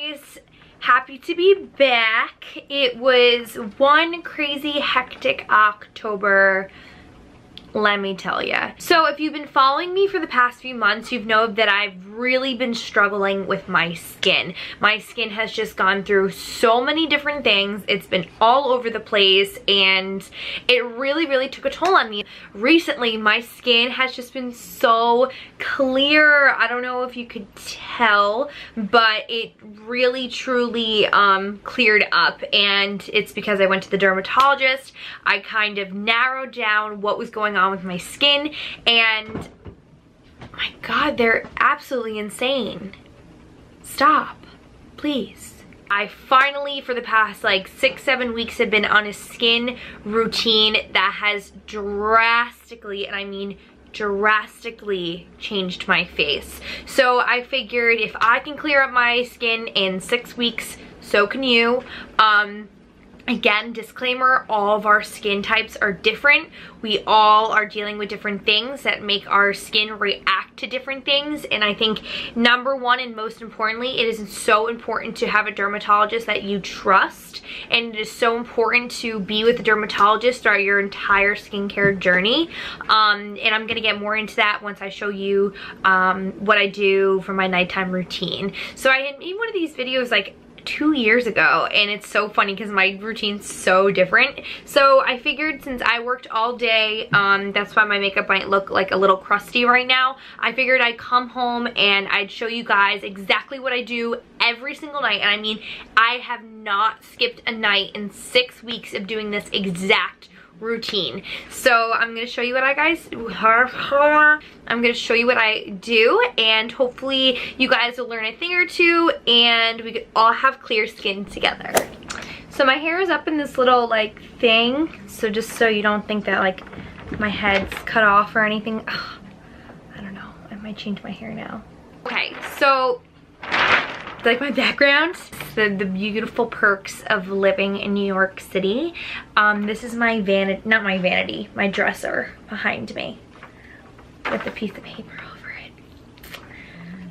guys, happy to be back. It was one crazy hectic October, let me tell ya. So if you've been following me for the past few months, you've known that I've really been struggling with my skin. My skin has just gone through so many different things. It's been all over the place and it really took a toll on me. Recently, my skin has just been so clear. I don't know if you could tell, but it really truly cleared up, and it's because I went to the dermatologist. I kind of narrowed down what was going on with my skin, and my god, they're absolutely insane. Stop, please. I finally, for the past like 6-7 weeks, have been on a skin routine that has drastically, and I mean drastically, changed my face. So I figured if I can clear up my skin in 6 weeks, so can you. Again, disclaimer, all of our skin types are different. We all are dealing with different things that make our skin react to different things. And I think number one and most importantly, it is so important to have a dermatologist that you trust. And it is so important to be with a dermatologist throughout your entire skincare journey. And I'm gonna get more into that once I show you what I do for my nighttime routine. So I had made one of these videos like 2 years ago, and it's so funny because my routine's so different. So I figured, since I worked all day, that's why my makeup might look like a little crusty right now. I figured I'd come home and I'd show you guys exactly what I do every single night. And I mean, I have not skipped a night in 6 weeks of doing this exact routine. So I'm gonna show you what I'm gonna show you what I do, and hopefully you guys will learn a thing or two and we could all have clear skin together. So my hair is up in this little like thing, so just so you don't think that like my head's cut off or anything. Ugh, I don't know, I might change my hair now. Okay, so like my background, the beautiful perks of living in New York City. This is my vanity, not my vanity, my dresser behind me with a piece of paper over it.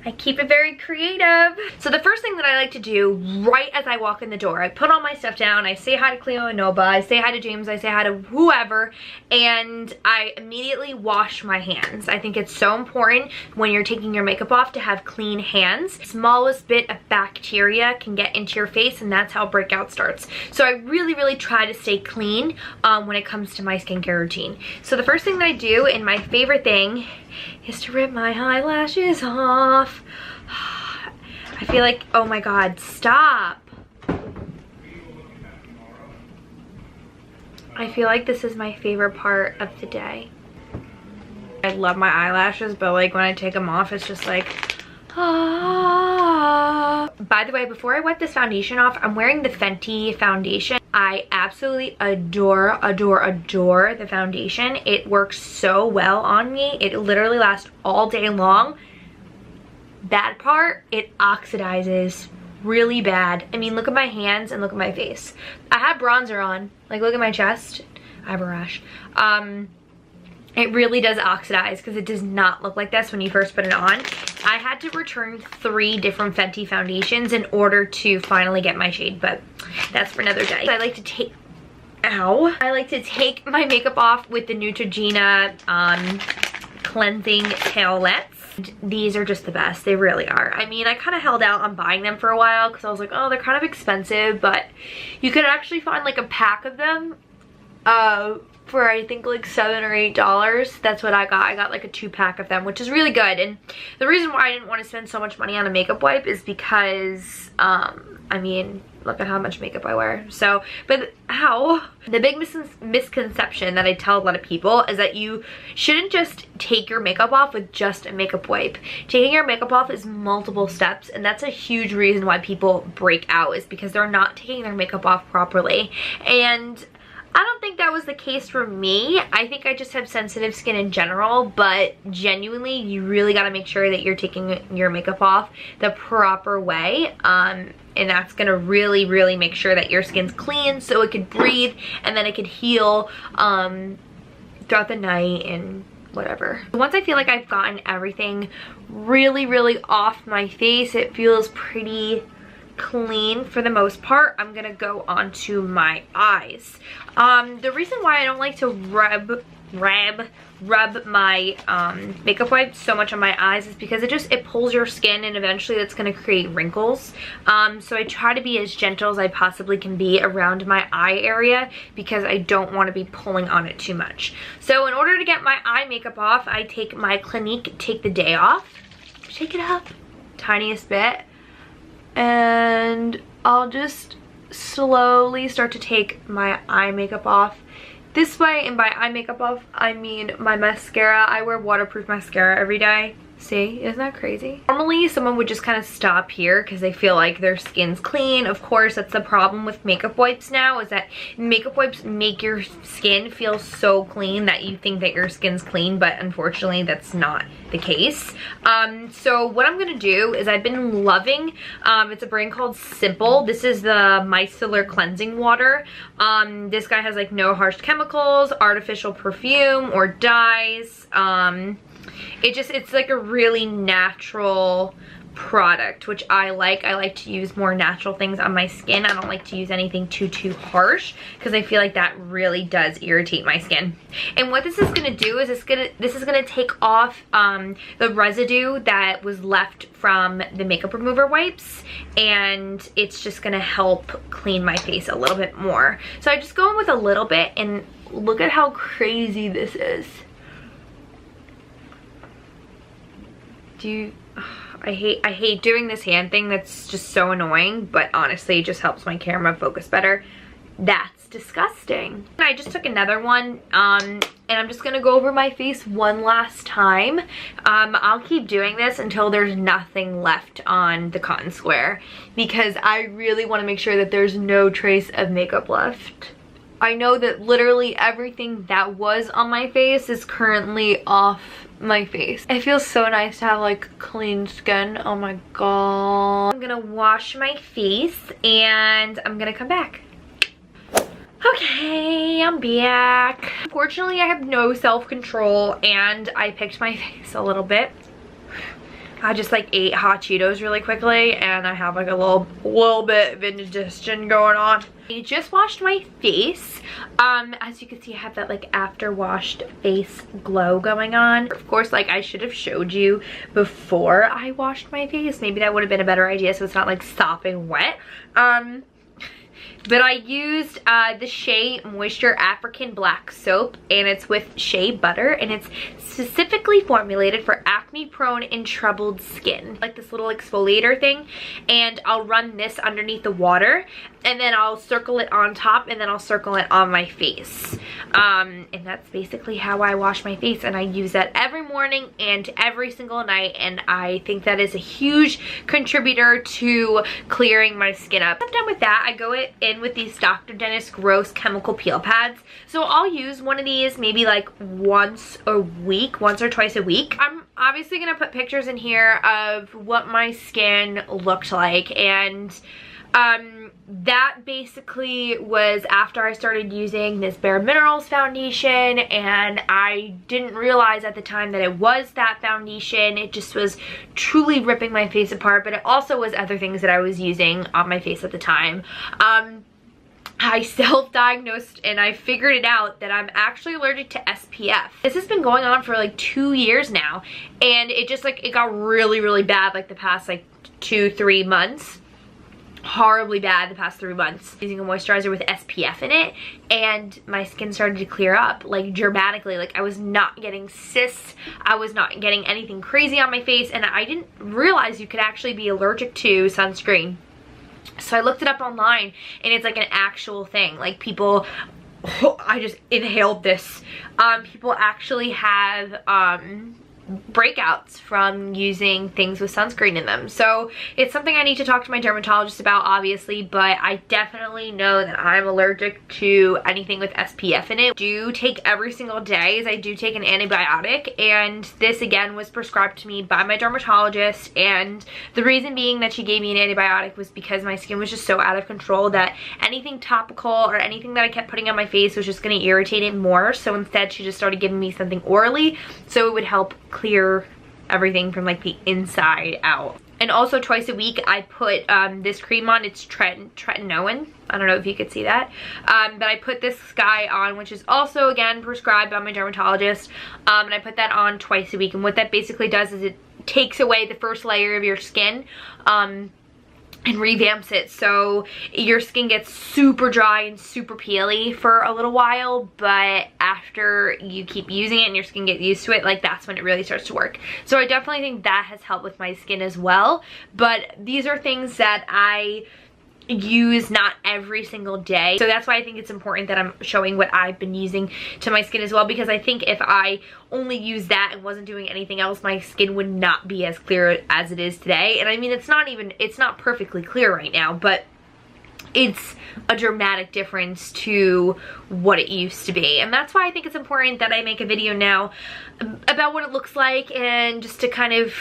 I keep it very creative. So the first thing that I like to do right as I walk in the door, I put all my stuff down, I say hi to Cleo and Nova, I say hi to James, I say hi to whoever, and I immediately wash my hands. I think it's so important when you're taking your makeup off to have clean hands. The smallest bit of bacteria can get into your face, and that's how breakout starts. So I really try to stay clean when it comes to my skincare routine. So the first thing that I do, and my favorite thing, is to rip my eyelashes off. I feel like, oh my god, stop. I feel like this is my favorite part of the day. I love my eyelashes, but like when I take them off, it's just like, ah. By the way, before I wipe this foundation off, I'm wearing the Fenty foundation. I absolutely adore the foundation. It works so well on me. It literally lasts all day long. Bad part, it oxidizes really bad. I mean, look at my hands and look at my face. I have bronzer on. Like, look at my chest. I have a rash. It really does oxidize because it does not look like this when you first put it on. I had to return 3 different Fenty foundations in order to finally get my shade, but that's for another day. I like to take, I like to take my makeup off with the Neutrogena cleansing towelettes. These are just the best, they really are. I mean, I kind of held out on buying them for a while because I was like, oh, they're kind of expensive, but you could actually find like a pack of them for I think like $7 or $8. That's what I got. I got like a 2-pack of them, which is really good. And the reason why I didn't want to spend so much money on a makeup wipe is because I mean, look at how much makeup I wear. So, but the big misconception that I tell a lot of people is that you shouldn't just take your makeup off with just a makeup wipe. Taking your makeup off is multiple steps, and that's a huge reason why people break out, is because they're not taking their makeup off properly. And I don't think that was the case for me. I think I just have sensitive skin in general, but genuinely, you really got to make sure that you're taking your makeup off the proper way. And that's gonna really make sure that your skin's clean so it could breathe and then it could heal throughout the night and whatever. Once I feel like I've gotten everything really off my face, it feels pretty clean for the most part, I'm gonna go onto my eyes. The reason why I don't like to rub my makeup wipes so much on my eyes is because it pulls your skin, and eventually that's going to create wrinkles. So I try to be as gentle as I possibly can be around my eye area because I don't want to be pulling on it too much. So in order to get my eye makeup off, I take my Clinique Take the Day Off. Shake it up tiniest bit, and I'll just slowly start to take my eye makeup off this way. And by eye makeup off, I mean my mascara. I wear waterproof mascara every day. See, isn't that crazy? Normally someone would just kind of stop here because they feel like their skin's clean. Of course, that's the problem with makeup wipes now, is that makeup wipes make your skin feel so clean that you think that your skin's clean, but unfortunately that's not the case. So what I'm gonna do is, I've been loving, it's a brand called Simple. This is the micellar cleansing water. This guy has like no harsh chemicals, artificial perfume or dyes. It's like a really natural product, which I like. I like to use more natural things on my skin. I don't like to use anything too harsh because I feel like that really does irritate my skin. And what this is gonna do is this is gonna take off the residue that was left from the makeup remover wipes, and it's just gonna help clean my face a little bit more. So I just go in with a little bit, and look at how crazy this is. I hate doing this hand thing. That's just so annoying, but honestly it just helps my camera focus better. That's disgusting. I just took another one, and I'm just gonna go over my face one last time. I'll keep doing this until there's nothing left on the cotton square, because I really want to make sure that there's no trace of makeup left. I know that literally everything that was on my face is currently off my face. It feels so nice to have like clean skin. Oh my god. I'm gonna wash my face and I'm gonna come back. Okay, I'm back. Unfortunately, I have no self-control and I picked my face a little bit. I just like ate hot Cheetos really quickly and I have like a little bit of indigestion going on. I just washed my face. As you can see, I have that like after washed face glow going on. Of course, like I should have showed you before I washed my face. Maybe that would have been a better idea so it's not like sopping wet. But I used the Shea Moisture African Black Soap, and it's with shea butter, and it's specifically formulated for acne prone and troubled skin. Like this little exfoliator thing, and I'll run this underneath the water, and then I'll circle it on top, and then I'll circle it on my face. And that's basically how I wash my face, and I use that every morning and every single night, and I think that is a huge contributor to clearing my skin up. I'm done with that. I go in with these Dr. Dennis Gross chemical peel pads. So I'll use one of these maybe like once or twice a week. I'm obviously gonna put pictures in here of what my skin looked like, and that basically was after I started using this Bare Minerals foundation, and I didn't realize at the time that it was that foundation. It just was truly ripping my face apart, but it also was other things that I was using on my face at the time. I self-diagnosed and I figured it out that I'm actually allergic to SPF. This has been going on for like 2 years now, and it just like, it got really bad like the past like 2-3 months. Horribly bad the past 3 months. Using a moisturizer with SPF in it, and my skin started to clear up like dramatically. Like I was not getting cysts, I was not getting anything crazy on my face, and I didn't realize you could actually be allergic to sunscreen. So I looked it up online, and it's like an actual thing. Like people, I just inhaled this. People actually have breakouts from using things with sunscreen in them. So it's something I need to talk to my dermatologist about, obviously, but I definitely know that I'm allergic to anything with SPF in it. I do take every single day is I do take an antibiotic, and this again was prescribed to me by my dermatologist, and the reason being that she gave me an antibiotic was because my skin was just so out of control that anything topical or anything that I kept putting on my face was just going to irritate it more. So instead she just started giving me something orally so it would help clear everything from like the inside out. And also twice a week I put this cream on. It's tretinoin. I don't know if you could see that. But I put this guy on, which is also, again, prescribed by my dermatologist. And I put that on twice a week. And what that basically does is it takes away the first layer of your skin and revamps it, so your skin gets super dry and super peely for a little while, but after you keep using it and your skin gets used to it, like, that's when it really starts to work. So I definitely think that has helped with my skin as well. But these are things that I use not every single day, so that's why I think it's important that I'm showing what I've been using to my skin as well, because I think if I only used that and wasn't doing anything else, my skin would not be as clear as it is today. And I mean, it's not perfectly clear right now, but it's a dramatic difference to what it used to be. And that's why I think it's important that I make a video now about what it looks like, and just to kind of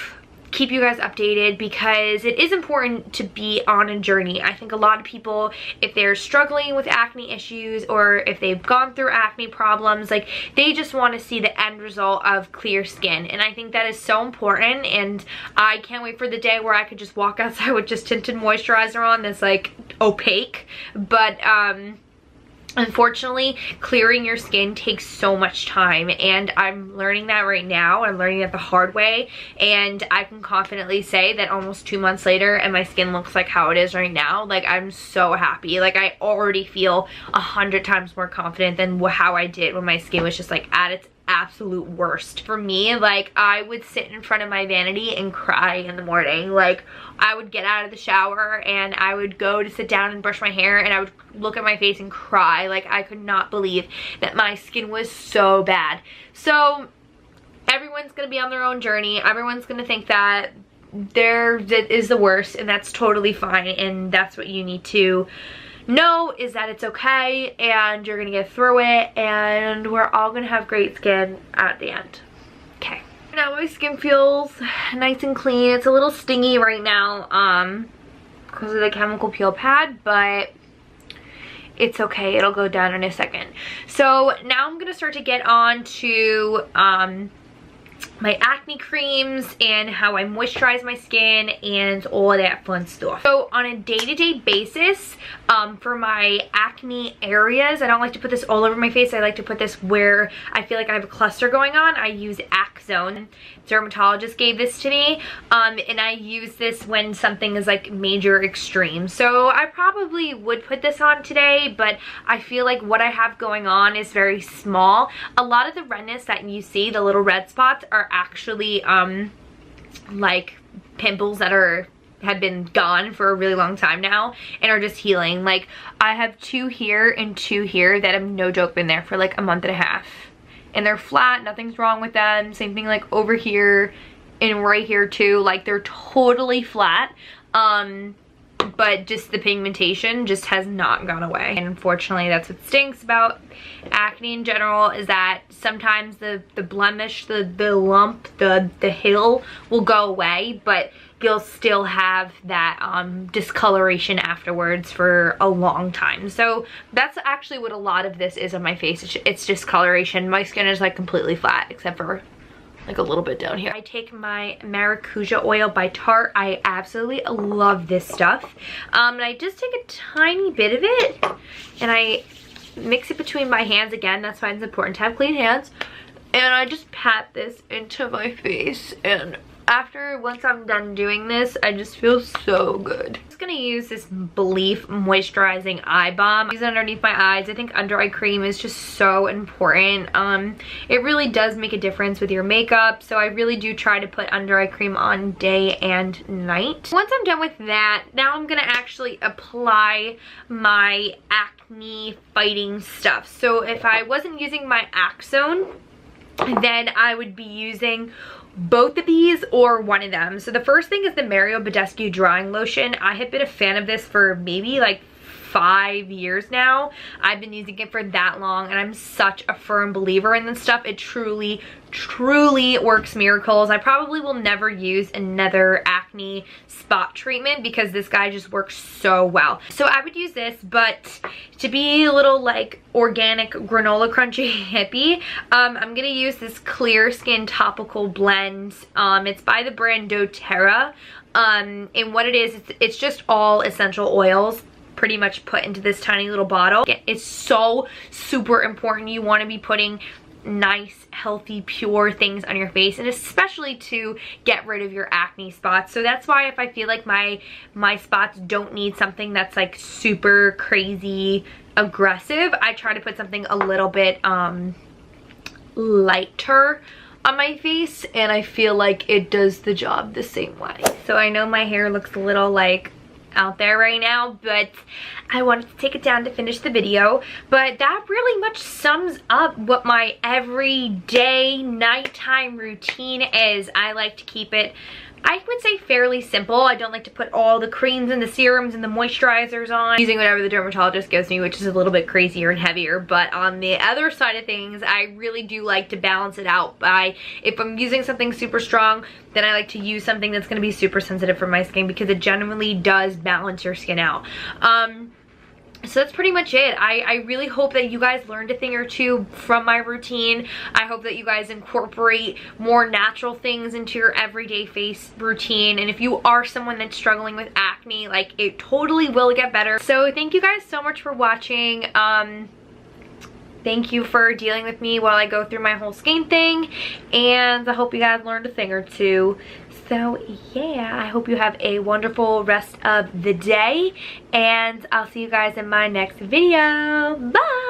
keep you guys updated, because it is important to be on a journey. I think a lot of people, if they're struggling with acne issues or if they've gone through acne problems, like, they just want to see the end result of clear skin. And I think that is so important, and I can't wait for the day where I could just walk outside with just tinted moisturizer on that's like opaque. But unfortunately, clearing your skin takes so much time, and I'm learning that right now. I'm learning that the hard way, and I can confidently say that almost 2 months later and my skin looks like how it is right now. Like, I'm so happy. Like, I already feel 100 times more confident than how I did when my skin was just like at its absolute worst. For me, like, I would sit in front of my vanity and cry in the morning. Like, I would get out of the shower and I would go to sit down and brush my hair, and I would look at my face and cry. Like, I could not believe that my skin was so bad. So everyone's gonna be on their own journey. Everyone's gonna think that theirs is the worst, and that's totally fine. And that's what you need to know, is that it's okay, and you're gonna get through it, and we're all gonna have great skin at the end. Okay, now my skin feels nice and clean. It's a little stingy right now because of the chemical peel pad, but it's okay, it'll go down in a second. So now I'm gonna start to get on to my acne creams and how I moisturize my skin and all of that fun stuff. So on a day-to-day basis, for my acne areas, I don't like to put this all over my face. I like to put this where I feel like I have a cluster going on. I use Axone. Dermatologist gave this to me, and I use this when something is like major extreme. So I probably would put this on today, but I feel like what I have going on is very small. A lot of the redness that you see, the little red spots, are actually like pimples that have been gone for a really long time now and are just healing. Like, I have 2 here and 2 here that have, no joke, been there for like a month and a half, and they're flat, nothing's wrong with them. Same thing like over here and right here too, like, they're totally flat, but just the pigmentation just has not gone away. And unfortunately, that's what stinks about acne in general, is that sometimes the blemish, the lump, the hill will go away, but you'll still have that discoloration afterwards for a long time. So that's actually what a lot of this is on my face. It's discoloration. My skin is like completely flat except for like a little bit down here. I take my Maracuja oil by Tarte. I absolutely love this stuff. And I just take a tiny bit of it and I mix it between my hands. Again, that's why it's important to have clean hands. And I just pat this into my face, and once I'm done doing this, I just feel so good. I'm just gonna use this Belief moisturizing eye balm. Use it underneath my eyes. I think under eye cream is just so important. It really does make a difference with your makeup, so I really do try to put under eye cream on day and night. Once I'm done with that, now I'm gonna actually apply my acne fighting stuff. So if I wasn't using my Axone, then I would be using both of these or one of them. So the first thing is the Mario Badescu drying lotion. I have been a fan of this for maybe like 5 years now. I've been using it for that long, and I'm such a firm believer in this stuff. It truly works miracles. I probably will never use another acne spot treatment because this guy just works so well. So I would use this, but to be a little like organic granola crunchy hippie, I'm gonna use this Clear Skin topical blend. It's by the brand doTERRA, and what it is, it's just all essential oils pretty much put into this tiny little bottle. It's so super important. You want to be putting nice, healthy, pure things on your face, and especially to get rid of your acne spots. So that's why if I feel like my spots don't need something that's like super crazy aggressive, I try to put something a little bit lighter on my face, and I feel like it does the job the same way. So I know my hair looks a little like out there right now, but I wanted to take it down to finish the video. But that really much sums up what my everyday nighttime routine is. I like to keep it, I would say, fairly simple. I don't like to put all the creams and the serums and the moisturizers on, using whatever the dermatologist gives me, which is a little bit crazier and heavier. But on the other side of things, I really do like to balance it out by, if I'm using something super strong, then I like to use something that's going to be super sensitive for my skin, because it genuinely does balance your skin out. So that's pretty much it. I really hope that you guys learned a thing or two from my routine. I hope that you guys incorporate more natural things into your everyday face routine. And if you are someone that's struggling with acne, like, it totally will get better. So thank you guys so much for watching. Thank you for dealing with me while I go through my whole skin thing. And I hope you guys learned a thing or two. So yeah, I hope you have a wonderful rest of the day, and I'll see you guys in my next video. Bye!